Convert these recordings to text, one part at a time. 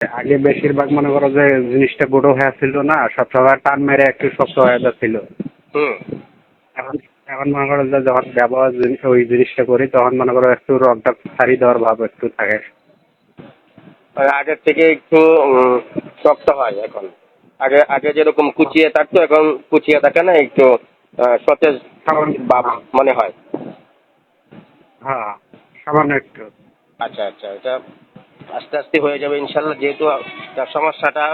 আগে বেশিরভাগ মনে করো যে জিনিসটা গুঁড়ো হয়ে ছিল না, সবসময় টান মেরে একটু শক্ত হয়ে যাচ্ছিল। হুম। এখন এখন মনে করো যে যখন ব্যবহার ওই জিনিসটা করি তখন মনে করো একটু রংটা ছাড়ি দেওয়ার ভাব একটু থাকে। আগের থেকে একটু শক্ত হয় এখন। আগে আগে যেরকম কুচিয়ে থাকতো এখন কুচিয়ে থাকে না, একটু সতেজ ভাব মনে হয়। হ্যাঁ, সামান্য একটু। আচ্ছা আচ্ছা, এটা আস্তে আস্তে হয়ে যাবে ইনশাল্লাহ, যেহেতু তার সমস্যাটা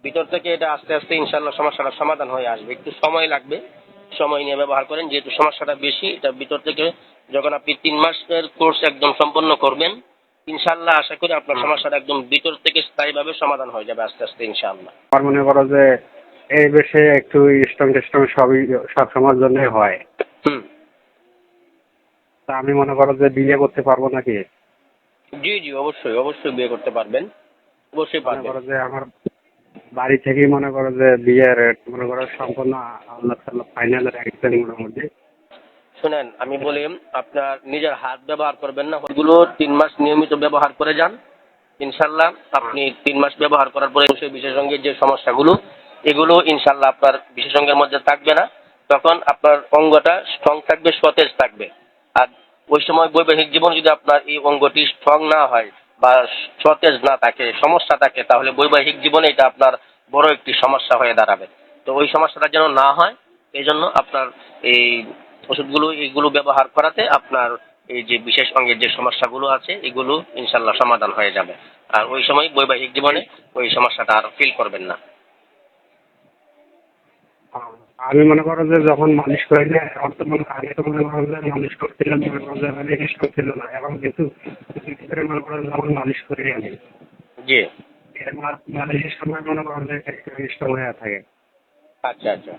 ভিতর থেকে এটা আস্তে আস্তে ইনশাল্লাহ সমস্যাটা সমাধান হয়ে আসবে। একটু সময় লাগবে, সময় নিয়ে ব্যবহার করেন, যেহেতু সমস্যাটা বেশি। এটা ভিতর থেকে যখন আপনি 3 মাসের কোর্স একদম সম্পন্ন করবেন ইনশাল্লাহ, আশা করি আপনার সমস্যাটা একদম ভিতর থেকে স্থায়ীভাবে সমাধান হয়ে যাবে আস্তে আস্তে ইনশাল্লাহ। আমার মনে করো যে এই বেশে একটু স্ট্রং টেস্টং সবই সব সময়ের জন্যই হয়। হুম। তা আমি মনে করো যে বিয়ে করতে পারবো নাকি? জি জি, অবশ্যই অবশ্যই বিয়ে করতে পারবেন, অবশ্যই মনে পারবেন। করো যে আমার বাড়ি থেকেই মনে করো যে বিয়ের মনে করো সম্পূর্ণ আল্লাহ তাল্লাহ ফাইনালের একদিন মোটামুটি। শুনেন, আমি বলি, আপনার নিজের হাত ব্যবহার করবেন না, ওগুলো 3 মাস নিয়মিত ব্যবহার করে যান ইনশাল্লাহ। আপনি 3 মাস ব্যবহার করার পরে অবশ্যই বিশেষজ্ঞের যে সমস্যাগুলো এগুলো ইনশাল্লাহ আপনার বিশেষজ্ঞের মধ্যে থাকবে না। তখন আপনার অঙ্গটা স্ট্রং থাকবে, সতেজ থাকবে। আর ওই সময় বৈবাহিক জীবন যদি আপনার এই অঙ্গটি স্ট্রং না হয় বা সতেজ না থাকে, সমস্যা থাকে, তাহলে বৈবাহিক জীবনে এটা আপনার বড় একটি সমস্যা হয়ে দাঁড়াবে। তো ওই সমস্যাটা যেন না হয় এই জন্য আপনার এই ওষুধগুলো এইগুলো ব্যবহার করাতে আপনার এই যে বিশেষ অঙ্গের যে সমস্যাগুলো আছে এগুলো ইনশাল্লাহ সমাধান হয়ে যাবে। আর ওই সময় বৈবাহিক জীবনে ওই সমস্যাটা আর ফিল করবেন না। আমি মনে করো যে যখন মালিশ করি না, এখন তো আগে তো মনে করো যে মালিশ করছিলাম, মনে করো যে মানে স্ট্রোক ছিল না, এখন কিছু কিছু ক্ষেত্রে মনে করো যখন মালিশ করি আমি জি। মালিশের সময় মনে করো যে একটু স্ট্রং হয়ে থাকে। আচ্ছা আচ্ছা।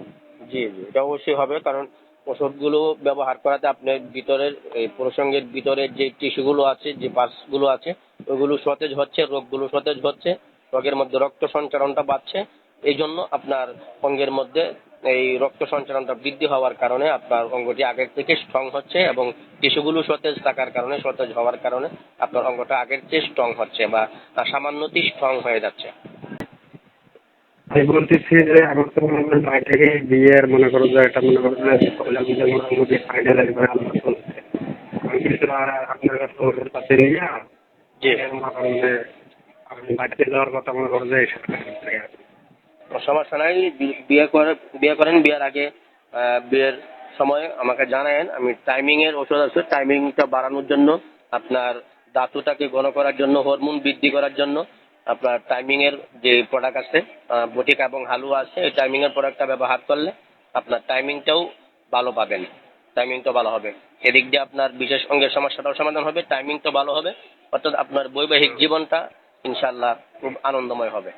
জি জি, এটা অবশ্যই হবে, কারণ ওষুধগুলো ব্যবহার করাতে আপনার ভিতরের এই প্রসঙ্গের ভিতরের যে টিস্যুগুলো আছে, যে পার্টসগুলো আছে ওইগুলো সতেজ হচ্ছে, রোগগুলো সতেজ হচ্ছে, রোগের মধ্যে রক্ত সঞ্চালনটা বাড়ছে। এই জন্য আপনার অঙ্গের মধ্যে এই রক্ত সঞ্চালনটা বৃদ্ধি হওয়ার কারণে আপনার অঙ্গটি আগের থেকে স্ট্রং হচ্ছে, এবং টিস্যুগুলো সতেজ থাকার কারণে, সতেজ হওয়ার কারণে আপনার অঙ্গটা আগের চেয়ে স্ট্রং হচ্ছে বা সামান্যতই স্ট্রং হয়ে যাচ্ছে। আমি বলতেছি যে আমার তো মনে করো বাড়ি থেকে বিয়ের মনে করো যে একটা মনে করো যে মোটামুটি ফাইনাল একবার আলোচনা চলছে। আমি কিছু আর আপনার কাছে ওষুধ পাতি নিয়ে জি। মনে করো যে আমি বাড়িতে যাওয়ার কথা মনে করো যে এই সরকার থেকে। সমস্যা নাই, বিয়ে করেন, বিয়ের আগে বিয়ের সময় আমাকে জানায়েন। আমি টাইমিং এর ওষুধ আছে, টাইমিংটা বাড়ানোর জন্য, আপনার ধাতুটাকে ঘন করার জন্য, হরমোন বৃদ্ধি করার জন্য আপনার টাইমিং এর যে প্রোডাক্ট আছে, বটিকা এবং হালুয়া আছে, এই টাইমিং এর প্রোডাক্টটা ব্যবহার করলে আপনার টাইমিংটাও ভালো পাবেন, টাইমিংটাও ভালো হবে। এদিক দিয়ে আপনার বিশেষ অঙ্গের সমস্যাটাও সমাধান হবে, টাইমিংটাও ভালো হবে, অর্থাৎ আপনার বৈবাহিক জীবনটা ইনশাল্লাহ খুব আনন্দময় হবে।